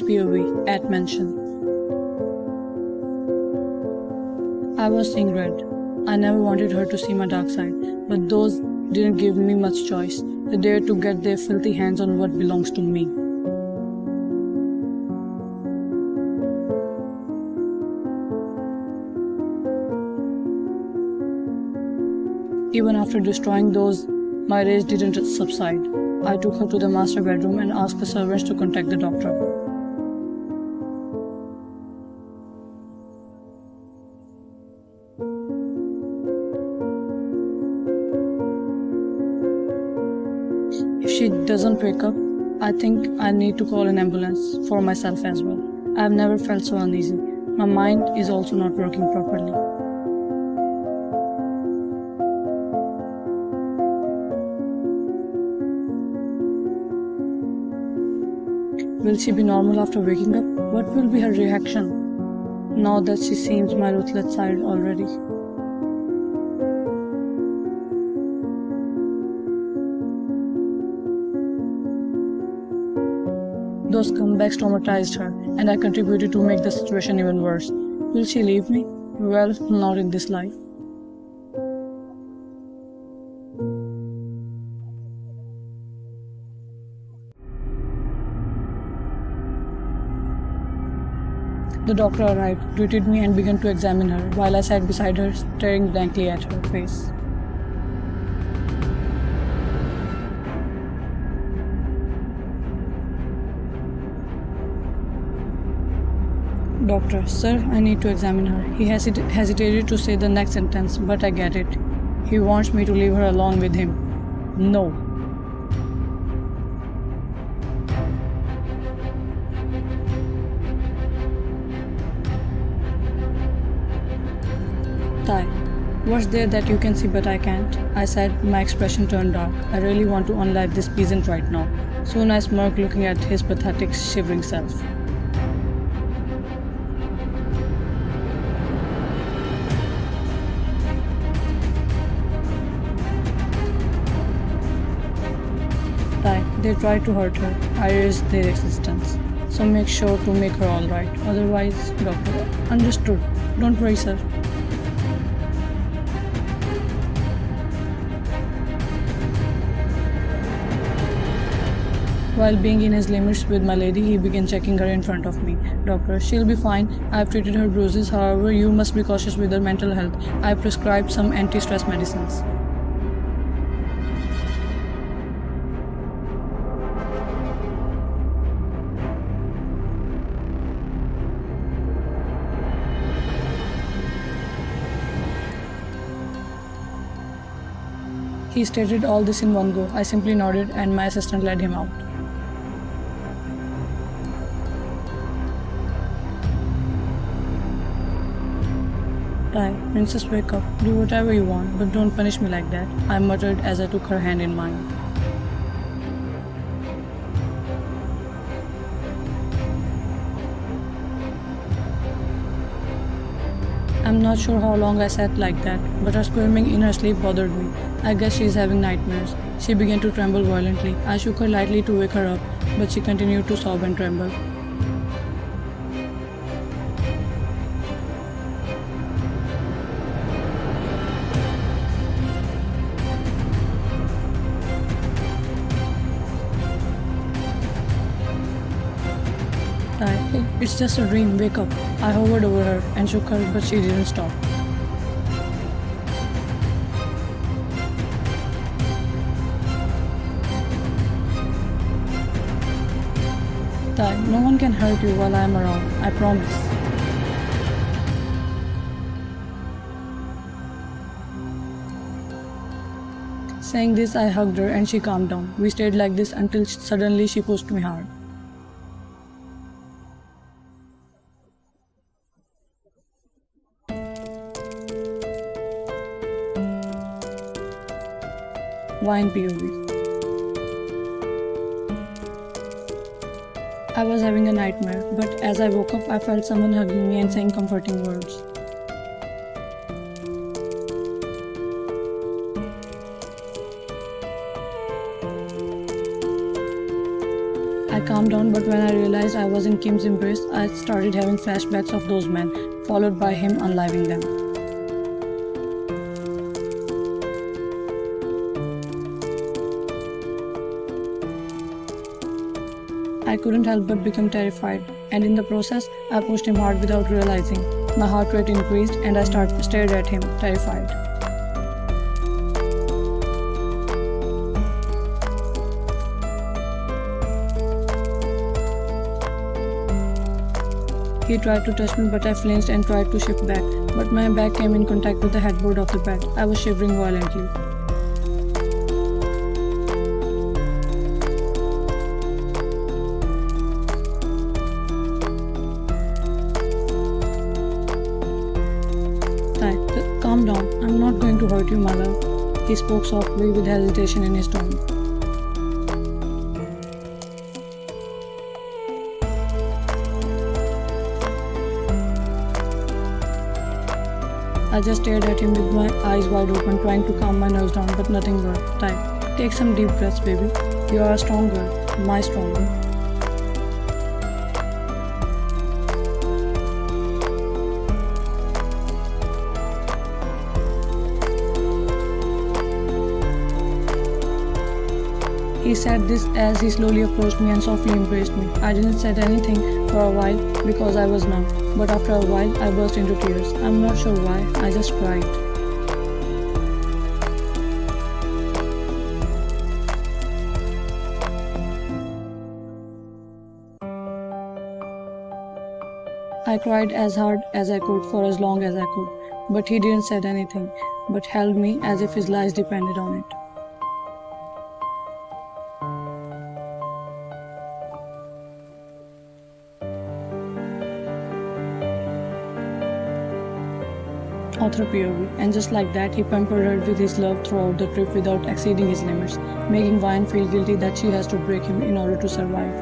Next POV, at mention. I was seeing red. I never wanted her to see my dark side, but those didn't give me much choice. They dared to get their filthy hands on what belongs to me. Even after destroying those, my rage didn't subside. I took her to the master bedroom and asked the servants to contact the doctor. If she doesn't wake up, I think I need to call an ambulance for myself as well. I've never felt so uneasy. My mind is also not working properly. Will she be normal after waking up? What will be her reaction now that she sees my ruthless side already? Those comebacks traumatized her, and I contributed to make the situation even worse. Will she leave me? Well, not in this life. The doctor arrived, greeted me and began to examine her while I sat beside her, staring blankly at her face. Doctor, sir, I need to examine her. He hesitated to say the next sentence, but I get it. He wants me to leave her alone with him. No. Ty, what's there that you can see but I can't? I said, my expression turned dark. I really want to unlive this peasant right now. Soon I smirked, looking at his pathetic, shivering self. Ty, they tried to hurt her. I risked their existence. So make sure to make her alright. Otherwise, doctor, understood. Don't worry, sir. While being in his limits with my lady, he began checking her in front of me. Doctor, she'll be fine. I've treated her bruises. However, you must be cautious with her mental health. I've prescribed some anti-stress medicines. He stated all this in one go. I simply nodded and my assistant led him out. Ty, princess, wake up. Do whatever you want, but don't punish me like that, I muttered as I took her hand in mine. I'm not sure how long I sat like that, but her squirming in her sleep bothered me. I guess she's having nightmares. She began to tremble violently. I shook her lightly to wake her up, but she continued to sob and tremble. It's just a dream, wake up. I hovered over her and shook her, but she didn't stop. Ty, no one can hurt you while I am around, I promise. Saying this, I hugged her and she calmed down. We stayed like this until suddenly she pushed me hard. Wine POV. I was having a nightmare, but as I woke up, I felt someone hugging me and saying comforting words. I calmed down, but when I realized I was in Kim's embrace, I started having flashbacks of those men, followed by him unliving them. I couldn't help but become terrified, and in the process, I pushed him hard without realizing. My heart rate increased, and I stared at him, terrified. He tried to touch me, but I flinched and tried to shift back. But my back came in contact with the headboard of the bed. I was shivering violently. Calm down. I'm not going to hurt you, my love. He spoke softly with hesitation in his tone. I just stared at him with my eyes wide open, trying to calm my nerves down, but nothing worked. Ty, take some deep breaths, baby. You are a strong girl, my strong girl. He said this as he slowly approached me and softly embraced me. I didn't say anything for a while because I was numb, but after a while I burst into tears. I'm not sure why, I just cried. I cried as hard as I could for as long as I could, but he didn't say anything, but held me as if his lives depended on it. Author POV, and just like that, he pampered her with his love throughout the trip without exceeding his limits, making Vine feel guilty that she has to break him in order to survive.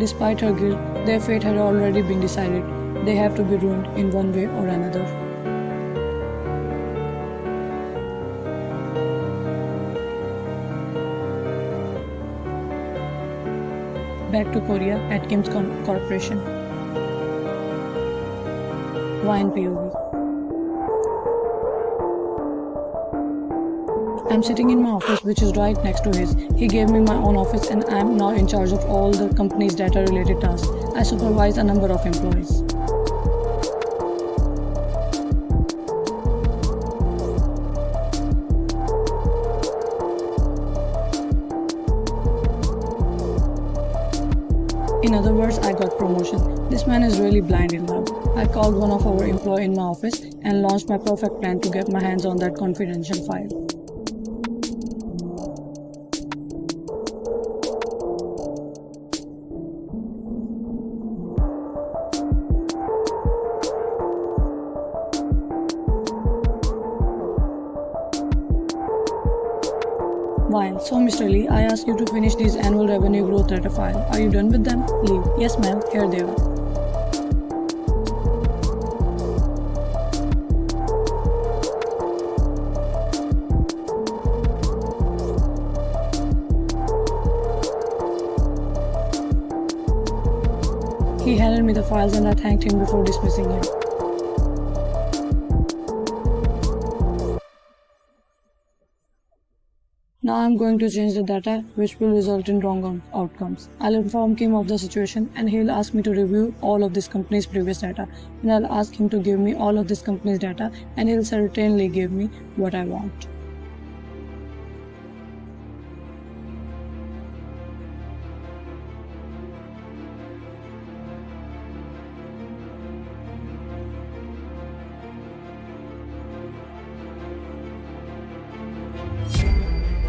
Despite her guilt, their fate had already been decided. They have to be ruined in one way or another. Back to Korea at Kim's corporation. Vine POV. I'm sitting in my office, which is right next to his. He gave me my own office and I'm now in charge of all the company's data related tasks. I supervise a number of employees. In other words, I got promotion. This man is really blind in love. I called one of our employees in my office and launched my perfect plan to get my hands on that confidential file. Vine. So Mr. Lee, I asked you to finish these annual revenue growth data file. Are you done with them? Lee. Yes ma'am, here they are. He handed me the files and I thanked him before dismissing him. Now I'm going to change the data, which will result in wrong outcomes. I'll inform Kim of the situation and he'll ask me to review all of this company's previous data. And I'll ask him to give me all of this company's data and he'll certainly give me what I want.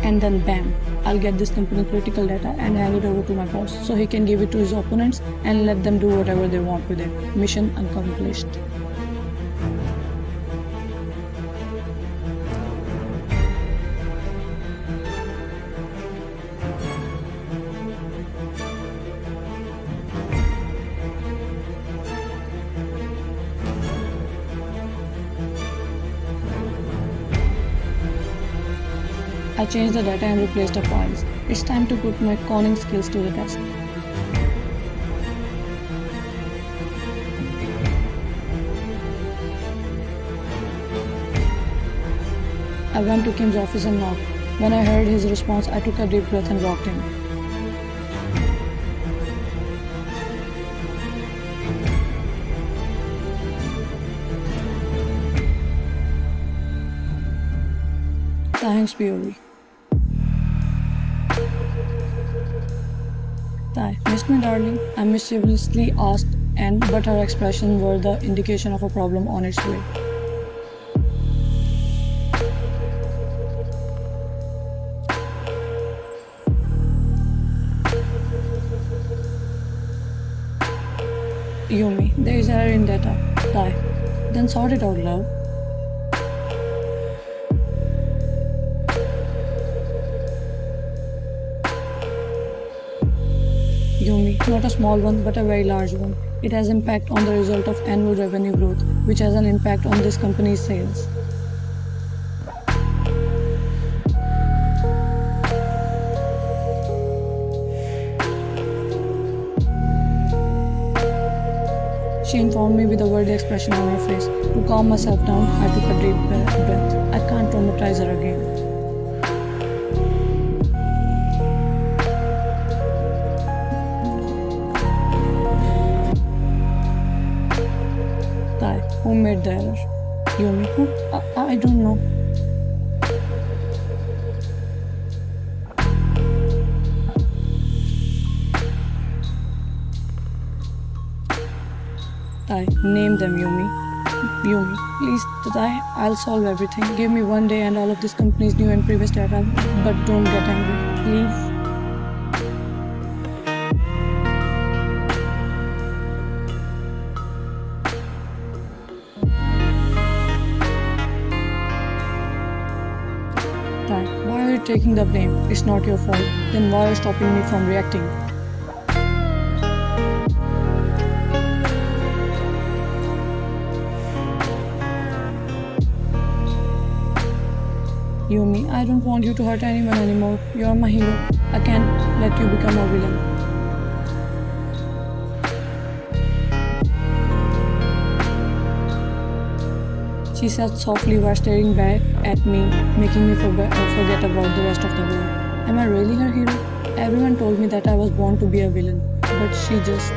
And then bam, I'll get this company critical data and hand it over to my boss so he can give it to his opponents and let them do whatever they want with it. Mission accomplished. I changed the data and replaced the files. It's time to put my conning skills to the test. I went to Kim's office and knocked. When I heard his response, I took a deep breath and walked in. Thanks, Puri. Tai, missed me, darling? I mischievously asked, but her expressions were the indication of a problem on its way. Yumi, there is error in data. Tai, then sort it out, love. Yumi, not a small one, but a very large one. It has impact on the result of annual revenue growth, which has an impact on this company's sales. She informed me with a worried expression on her face. To calm myself down, I took a deep breath. I can't traumatize her again. Tai, who made the error? Yumi, who? I don't know. Tai, name them, Yumi. Yumi, please, Tai, I'll solve everything. Give me one day and all of this company's new and previous data, but don't get angry, please. Tai, why are you taking the blame? It's not your fault. Then why are you stopping me from reacting? Yumi, I don't want you to hurt anyone anymore. You're my hero. I can't let you become a villain. She said softly while staring back at me, making me forget about the rest of the world. Am I really her hero? Everyone told me that I was born to be a villain, but she just...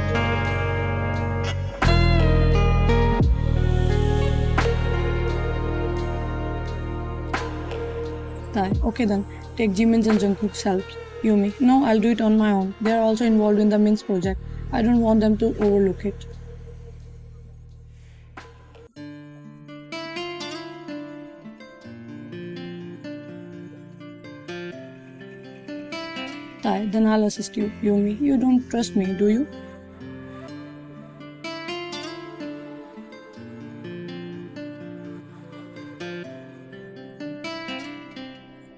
Tai, okay then, take Jimin's and Jungkook's help. Yumi, no, I'll do it on my own. They are also involved in the Min's project. I don't want them to overlook it. Tai, then I'll assist you. Yumi, you don't trust me, do you?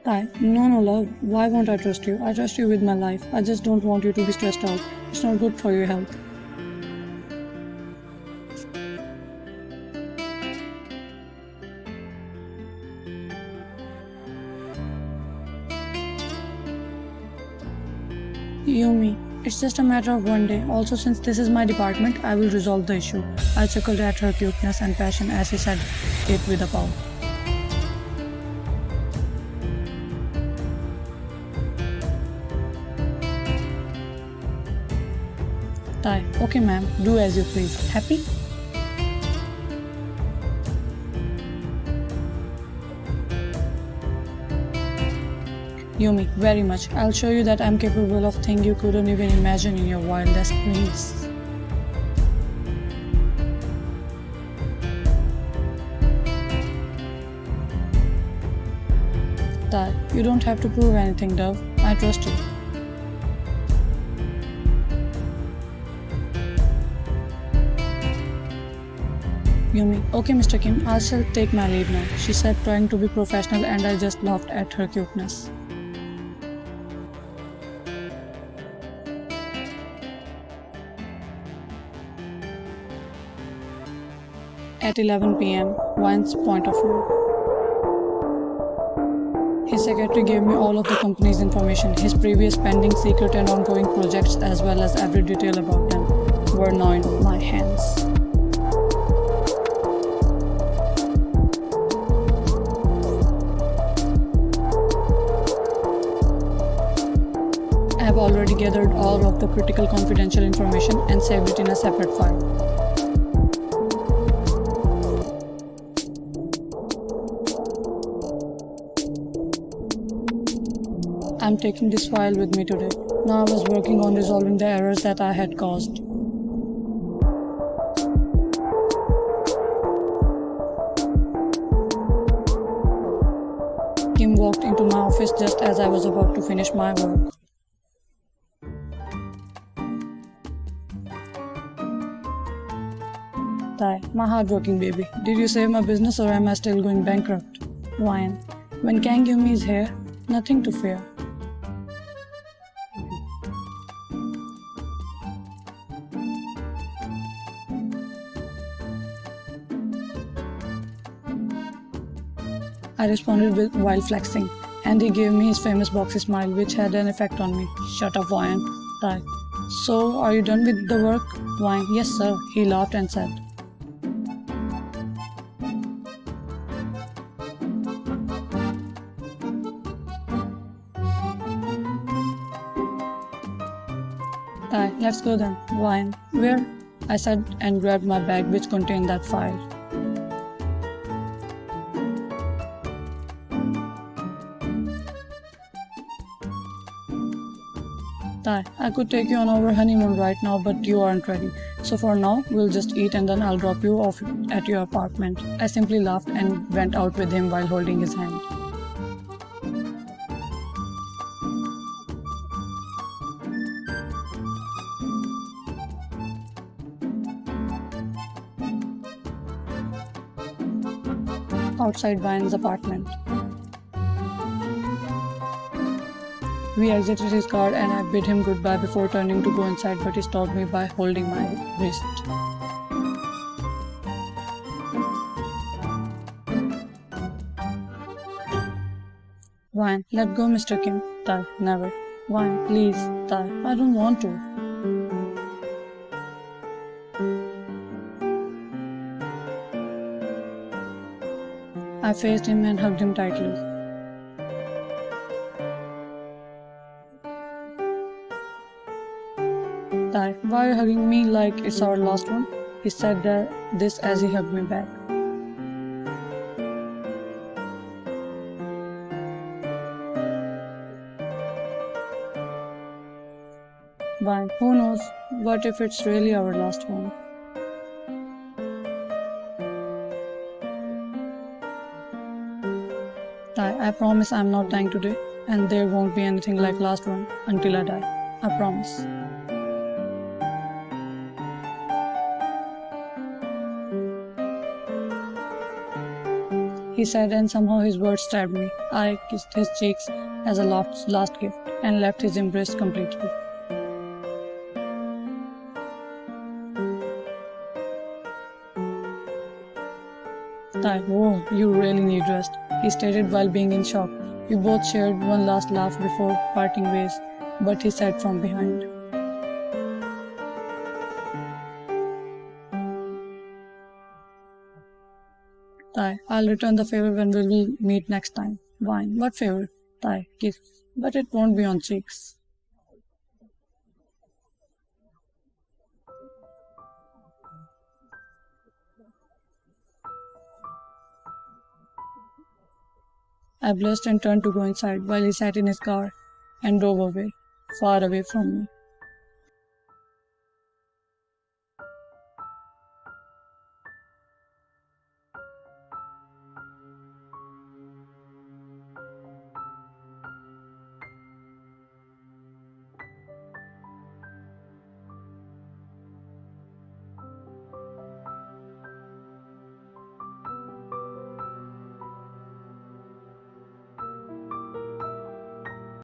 Tai, no, love. Why won't I trust you? I trust you with my life. I just don't want you to be stressed out. It's not good for your health. Yumi, it's just a matter of one day. Also, since this is my department, I will resolve the issue. I chuckled at her cuteness and passion as he said it with a pout. Tai, okay ma'am, do as you please. Happy? Yumi, very much. I'll show you that I'm capable of things you couldn't even imagine in your wildest dreams. Tai, you don't have to prove anything, Dove. I trust you. Yumi, okay Mr. Kim, I shall take my leave now, she said, trying to be professional, and I just laughed at her cuteness. At 11 p.m., Wine's point of view. His His secretary gave me all of the company's information, his previous pending, secret and ongoing projects, as well as every detail about them, were now in my hands. I have already gathered all of the critical confidential information and saved it in a separate file. I'm taking this file with me today. Now I was working on resolving the errors that I had caused. Kim walked into my office just as I was about to finish my work. Tai, my hardworking baby. Did you save my business or am I still going bankrupt? Ryan, when Kang gave me his hair, nothing to fear. I responded while flexing, and he gave me his famous boxy smile, which had an effect on me. Shut up, Ryan. Tai. So, are you done with the work? Ryan, yes sir, he laughed and said. Tai, let's go then. Ryan, where? I said and grabbed my bag which contained that file. Tai, I could take you on our honeymoon right now, but you aren't ready. So for now, we'll just eat and then I'll drop you off at your apartment. I simply laughed and went out with him while holding his hand. Outside Ryan's apartment. We exited his car and I bid him goodbye before turning to go inside, but he stopped me by holding my wrist. Ryan, let go, Mr. Kim. Tai, never. Ryan, please. Tai, I don't want to. I faced him and hugged him tightly. Tai, why are you hugging me like it's our last one? He said this as he hugged me back. Why, who knows? What if it's really our last one? Tai, I promise I'm not dying today, and there won't be anything like last one until I die. I promise. He said, and somehow his words stabbed me. I kissed his cheeks as a last gift and left his embrace completely. Tai, whoa, you really need rest, he stated while being in shock. We both shared one last laugh before parting ways, but he said from behind. Tai, I'll return the favor when we will meet next time. Wine, what favor? Tai, kiss, but it won't be on cheeks. I blushed and turned to go inside while he sat in his car and drove away, far away from me.